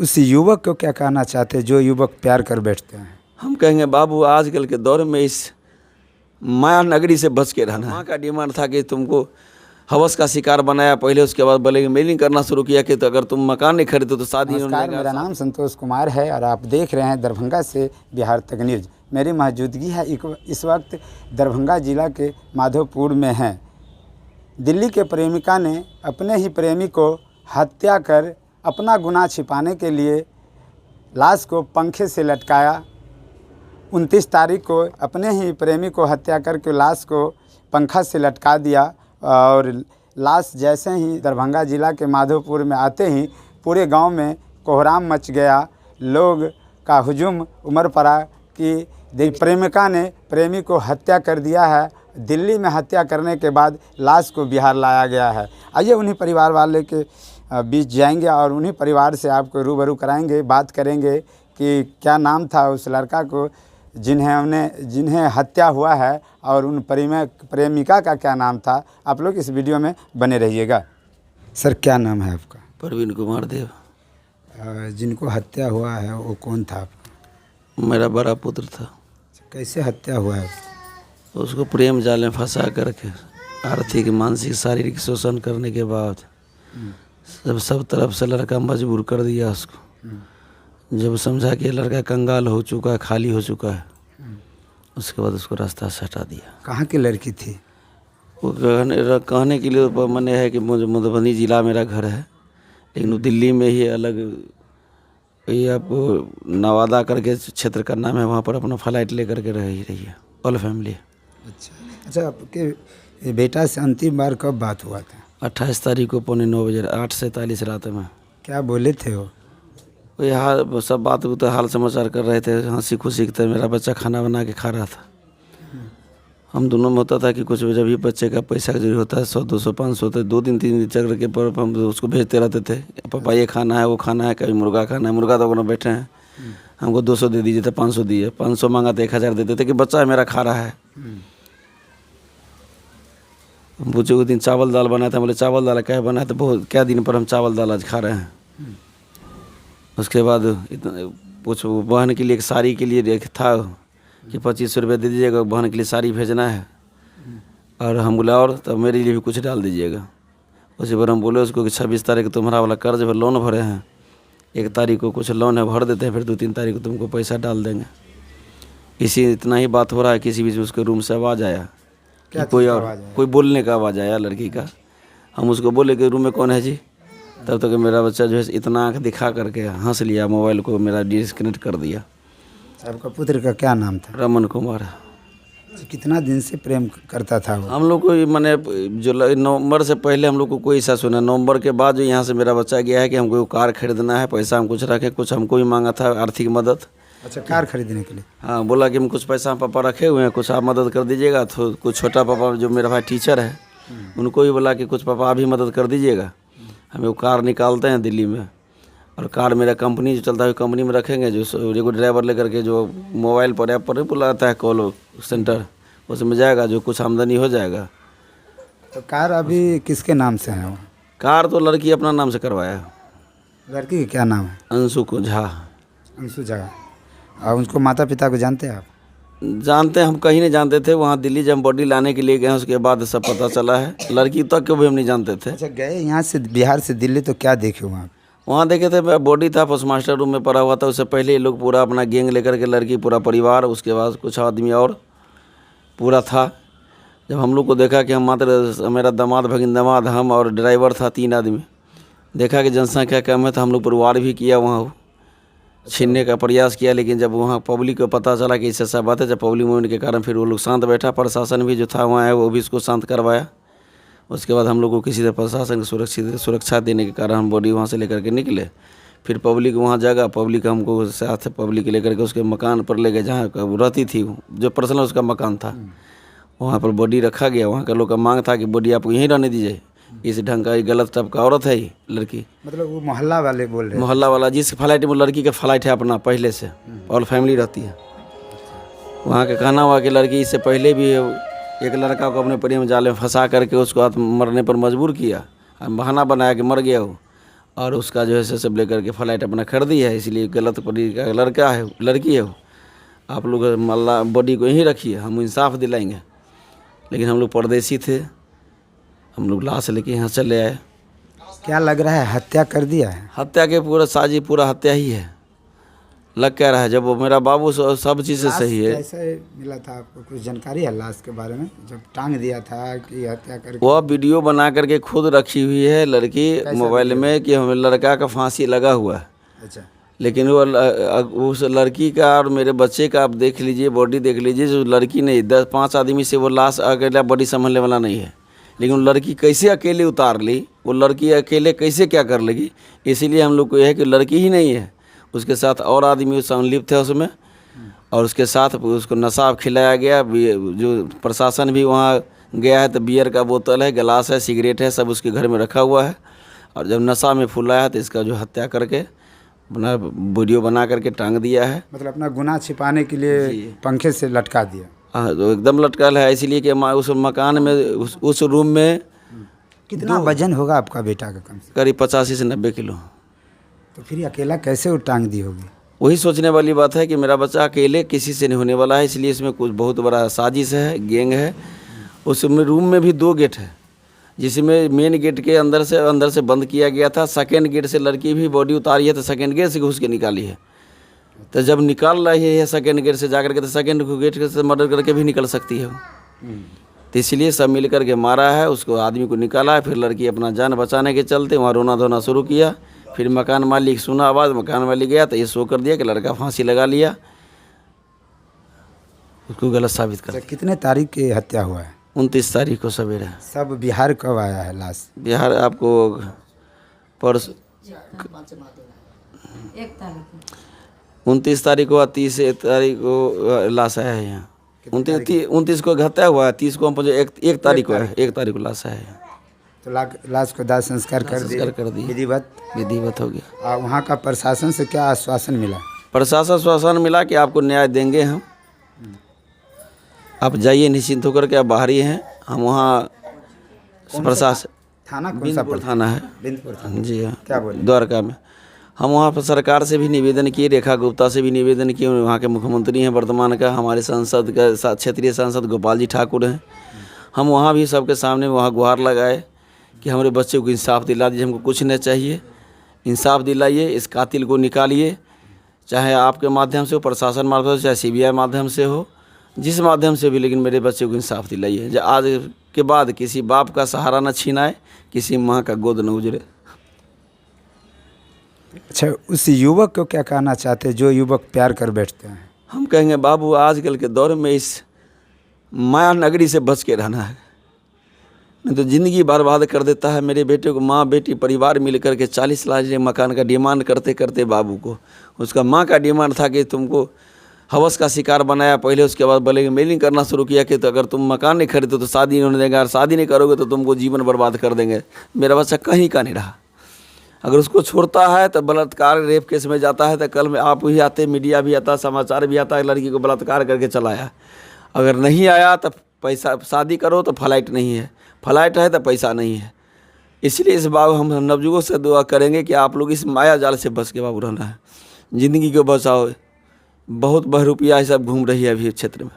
उस युवक को क्या कहना चाहते हैं जो युवक प्यार कर बैठते हैं? हम कहेंगे बाबू आजकल के दौर में इस माया नगरी से बच के रहना। माँ का डिमांड था कि तुमको हवस का शिकार बनाया पहले, उसके बाद ब्लैकमेलिंग करना शुरू किया कि तो अगर तुम मकान नहीं खरीदो तो शादी नहीं नमस्कार, होने मेरा नाम संतोष कुमार है और आप देख रहे हैं दरभंगा से बिहार तक न्यूज़। मेरी मौजूदगी है इस वक्त दरभंगा जिला के माधोपुर में है। दिल्ली के प्रेमिका ने अपने ही प्रेमी को हत्या कर अपना गुनाह छिपाने के लिए लाश को पंखे से लटकाया। 29 तारीख को अपने ही प्रेमी को हत्या करके लाश को पंखा से लटका दिया और लाश जैसे ही दरभंगा जिला के माधोपुर में आते ही पूरे गांव में कोहराम मच गया। लोग का हुजूम उमड़ पड़ा कि प्रेमिका ने प्रेमी को हत्या कर दिया है। दिल्ली में हत्या करने के बाद लाश को बिहार लाया गया है। आइए उन्हीं परिवार वाले के बीच जाएंगे और उन्हीं परिवार से आपको रूबरू कराएंगे, बात करेंगे कि क्या नाम था उस लड़का को जिन्हें हत्या हुआ है और उन प्रेमिका का क्या नाम था। आप लोग इस वीडियो में बने रहिएगा। सर, क्या नाम है आपका? प्रवीण कुमार देव। जिनको हत्या हुआ है वो कौन था आपका? मेरा बड़ा पुत्र था। कैसे हत्या हुआ है? उसको प्रेम जाल में फंसा करके आर्थिक मानसिक शारीरिक शोषण करने के बाद सब तरफ से लड़का मजबूर कर दिया उसको। जब समझा कि लड़का कंगाल हो चुका है, खाली हो चुका है, उसके बाद उसको रास्ता से हटा दिया। कहाँ की लड़की थी वो? कहने के लिए तो मैंने है कि मधुबनी ज़िला मेरा घर है, लेकिन वो दिल्ली में ही अलग ये आपको नवादा करके क्षेत्र का नाम है, वहाँ पर अपना फ्लाइट लेकर के रही है ऑल फैमिली। अच्छा, आपके बेटा से अंतिम बार कब बात हुआ था? 28 तारीख को 9:15 बजे 8:47 रात में। क्या बोले थे वो? यहाँ सब बात तो हाल समाचार कर रहे थे, हंसी खुशी थे। मेरा बच्चा खाना बना के खा रहा था। हम दोनों में होता था कि कुछ जब भी बच्चे का पैसा जरूरी होता है 100 200 500 तो 2 दिन 3 दिन चक्र के पर हम उसको भेजते रहते थे। पापा ये खाना है, वो खाना है, कभी मुर्गा खाना है। मुर्गा तो अपना बैठे हैं, हमको 200 दे दीजिए, तो 500 दिए। 500 मांगा तो 1000 देते थे कि बच्चा मेरा खा रहा है। पूछे उस दिन चावल दाल बनाया था, बोले चावल दाल क्या बनाया? तो बहुत क्या दिन पर हम चावल दाल आज खा रहे हैं। उसके बाद इतना कुछ बहन के लिए एक साड़ी के लिए था कि 2500 रुपये दे दीजिएगा, बहन के लिए साड़ी भेजना है। और हम बोले और तब मेरे लिए भी कुछ डाल दीजिएगा। उसी पर हम बोले उसको कि 26 तारीख को तुम्हारा वाला कर्ज पर लोन भरे हैं, 1 तारीख को कुछ लोन है भर देते हैं, फिर 2-3 तारीख को तुमको पैसा डाल देंगे। इतना ही बात हो रहा है, किसी बीच उसके रूम से आवाज़ आया कि कोई बोलने का आवाज़ आया लड़की का। हम उसको बोले कि रूम में कौन है जी? तब तक मेरा बच्चा जो है इतना आँख दिखा करके हंस लिया, मोबाइल को मेरा डिस्कनेक्ट कर दिया। आपका पुत्र का क्या नाम था? रमन कुमार। कितना दिन से प्रेम करता था वो? हम लोग को मैंने जो नवंबर से पहले हम लोग को कोई ऐसा सुना। नवंबर के बाद जो यहाँ से मेरा बच्चा गया है कि हमको कार खरीदना है, पैसा हम कुछ रखे, कुछ हमको भी मांगा था आर्थिक मदद। अच्छा, कार खरीदने के लिए? हाँ, बोला कि हम कुछ पैसा पापा रखे हुए हैं, कुछ आप मदद कर दीजिएगा। तो कुछ छोटा पापा जो मेरा भाई टीचर है उनको भी बोला कि कुछ पापा आप भी मदद कर दीजिएगा, हमें वो कार निकालते हैं दिल्ली में। और कार मेरा कंपनी जो चलता है कंपनी में रखेंगे, जो एगो ड्राइवर लेकर के जो मोबाइल पर ऐप पर बुलाता है कॉल सेंटर, उसमें जाएगा, जो कुछ आमदनी हो जाएगा। तो कार अभी किसके नाम से है वो? कार तो लड़की अपना नाम से करवाया है। लड़की का क्या नाम है? अंशु झा। अंशु झा। और उनको माता पिता को जानते हैं आप? जानते हैं, हम कहीं नहीं जानते थे। वहाँ दिल्ली जब बॉडी लाने के लिए गए उसके बाद सब पता चला है। लड़की तक को भी हम नहीं जानते थे। अच्छा, गए यहाँ से बिहार से दिल्ली तो क्या देखे वहाँ? वहाँ देखे थे बॉडी था, पोस्ट मास्टर रूम में पड़ा हुआ था। उससे पहले ये लोग पूरा अपना गैंग लेकर के, लड़की पूरा परिवार, उसके बाद कुछ आदमी और पूरा था। जब हम लोग को देखा कि हम मात्र मेरा दामाद भगिन दामाद हम और ड्राइवर था 3 आदमी, देखा कि जनसंख्या कम है तो हम लोग परिवार भी किया, वहाँ छीनने का प्रयास किया। लेकिन जब वहाँ पब्लिक को पता चला कि इससे सब बात है, जब पब्लिक मूवमेंट के कारण फिर वो लोग शांत बैठा। प्रशासन भी जो था वहाँ है वो भी इसको शांत करवाया। उसके बाद हम लोग को किसी तरह प्रशासन की सुरक्षा देने के कारण हम बॉडी वहाँ से लेकर के निकले। फिर पब्लिक वहाँ जगह, पब्लिक हमको साथ पब्लिक लेकर के उसके मकान पर ले गए जहाँ वो रहती थी, जो पर्सनल उसका मकान था। वहाँ पर बॉडी रखा गया। वहाँ का लोग का मांग था कि बॉडी आपको यहीं रहने दीजिए, इस ढंग का गलत टाइप का औरत है ये लड़की। मतलब वो मोहल्ला वाले बोल रहे हैं? मोहल्ला वाला, जिस फ्लाइट में लड़की का फ्लाइट है अपना पहले से, और फैमिली रहती है। वहाँ का कहना हुआ कि लड़की इससे पहले भी एक लड़का को अपने प्रेम जाल में फंसा करके उसको मरने पर मजबूर किया, बहाना बनाया कि मर गया हो। और उसका जो है सब लेकर के फ्लाइट अपना खरीदी है, इसलिए गलत पड़ी का लड़का है, लड़की है वो। आप लोग मल्ला बॉडी को यहीं रखिए, हम इंसाफ दिलाएंगे। लेकिन हम लोग परदेसी थे, हम लोग लाश लेके यहाँ चले आए। क्या लग रहा है हत्या कर दिया है? हत्या के पूरा साजी पूरा हत्या ही है, लग क्या रहा है। जब वो मेरा बाबू सब चीज़ से सही है। कैसे मिला था आपको, कुछ जानकारी है लाश के बारे में, जब टांग दिया था कि हत्या करके? वह वीडियो बना करके खुद रखी हुई है लड़की मोबाइल में कि हमें लड़का का फांसी लगा हुआ है। अच्छा। लेकिन वो उस लड़की का और मेरे बच्चे का आप देख लीजिए, बॉडी देख लीजिए। जो लड़की नहीं, 10-5 आदमी से वो लाश अकेला बॉडी संभालने वाला नहीं है। लेकिन वो लड़की कैसे अकेले उतार ली, वो लड़की अकेले कैसे क्या कर लेगी। इसीलिए हम लोग को यह है कि लड़की ही नहीं है, उसके साथ और आदमी संलिप्त है उसमें, और उसके साथ उसको नशा खिलाया गया। जो प्रशासन भी वहाँ गया है तो बियर का बोतल है, गिलास है, सिगरेट है, सब उसके घर में रखा हुआ है। और जब नशा में फुलाया तो इसका जो हत्या करके अपना वीडियो बना करके टांग दिया है। मतलब अपना गुनाह छिपाने के लिए पंखे से लटका दिया। हाँ, तो एकदम लटकल है। इसलिए कि उस मकान में उस रूम में कितना वजन होगा आपका बेटा का? कम से करीब 85 से 90 किलो। तो फिर अकेला कैसे वो टांग दी होगी? वही सोचने वाली बात है कि मेरा बच्चा अकेले किसी से नहीं होने वाला है। इसलिए इसमें कुछ बहुत बड़ा साजिश है, गैंग है। उसमें रूम में भी 2 गेट है, जिसमें मेन गेट के अंदर से बंद किया गया था। सेकेंड गेट से लड़की भी बॉडी उतारी है तो सेकेंड गेट से घुस के निकाली है। तो जब निकाल रही है सेकेंड गेट से जाकर के, तो सेकेंड गेट से मर्डर करके भी निकल सकती है। तो इसलिए सब मिल कर के मारा है, उसको आदमी को निकाला है। फिर लड़की अपना जान बचाने के चलते वहाँ रोना धोना शुरू किया। फिर मकान मालिक सुना आवाज़, मकान मालिक गया तो ये शो कर दिया कि लड़का फांसी लगा लिया। उसको गलत साबित कर। कितने तारीख की हत्या हुआ है? 29 तारीख को सवेरे। सब बिहार कब आया है लाश? बिहार आपको परस 29 तारीख को, 30 तारीख को लाश आया है यहाँ। 29 को हत्या हुआ है, 30 को हम पहुँचे, 1 तारीख को है, 1 तारीख को लाश आया है। तो लाश को दाह संस्कार कर दिए, विधिवत हो गया। और वहाँ का प्रशासन से क्या आश्वासन मिला? प्रशासन मिला कि आपको न्याय देंगे हम, आप जाइए निश्चिंत होकर के, आप बाहरी हैं। हम वहाँ प्रशासन थाना कौन सा थाना है? बिंदपुर थाना। जी हाँ, क्या बोले? द्वारका में। हम वहाँ पर सरकार से भी निवेदन किए, रेखा गुप्ता से भी निवेदन किए। वहाँ के मुख्यमंत्री हैं वर्तमान का, हमारे सांसद का क्षेत्रीय सांसद गोपाल जी ठाकुर हैं। हम वहाँ भी सबके सामने वहाँ गुहार लगाए कि हमारे बच्चे को इंसाफ दिला दीजिए, हमको कुछ नहीं चाहिए, इंसाफ दिलाइए, इस कातिल को निकालिए। चाहे आपके माध्यम से हो, प्रशासन माध्यम से, चाहे CBI माध्यम से हो, जिस माध्यम से भी, लेकिन मेरे बच्चे को इंसाफ दिलाइए। जो आज के बाद किसी बाप का सहारा न छीनाए, किसी माँ का गोद न उजड़े। अच्छा, उस युवक को क्या कहना चाहते हैं जो युवक प्यार कर बैठते हैं? हम कहेंगे बाबू, आजकल के दौर में इस माया नगरी से बच के रहना है, नहीं तो ज़िंदगी बर्बाद कर देता है। मेरे बेटे को माँ बेटी परिवार मिल कर के 40 लाख मकान का डिमांड करते करते बाबू को, उसका माँ का डिमांड था कि तुमको हवस का शिकार बनाया पहले, उसके बाद ब्लैकमेलिंग करना शुरू किया कि तो अगर तुम मकान नहीं खरीदो तो शादी नहीं होने देंगे, और शादी नहीं करोगे तो तुमको जीवन बर्बाद कर देंगे। मेरा बच्चा कहीं का नहीं रहा। अगर उसको छोड़ता है तो बलात्कार रेप केस में जाता है, तो कल में आप ही आते, मीडिया भी आता, समाचार भी आता है, लड़की को बलात्कार करके चलाया। अगर नहीं आया तो पैसा, शादी करो तो फ्लाइट नहीं है, फ्लाइट है तो पैसा नहीं है। इसलिए इस बार हम नवयुवकों से दुआ करेंगे कि आप लोग इस माया जाल से बच के बाबू रहना है, ज़िंदगी को बचाओ। बहुत बहरूपिया सब घूम रही है अभी क्षेत्र में।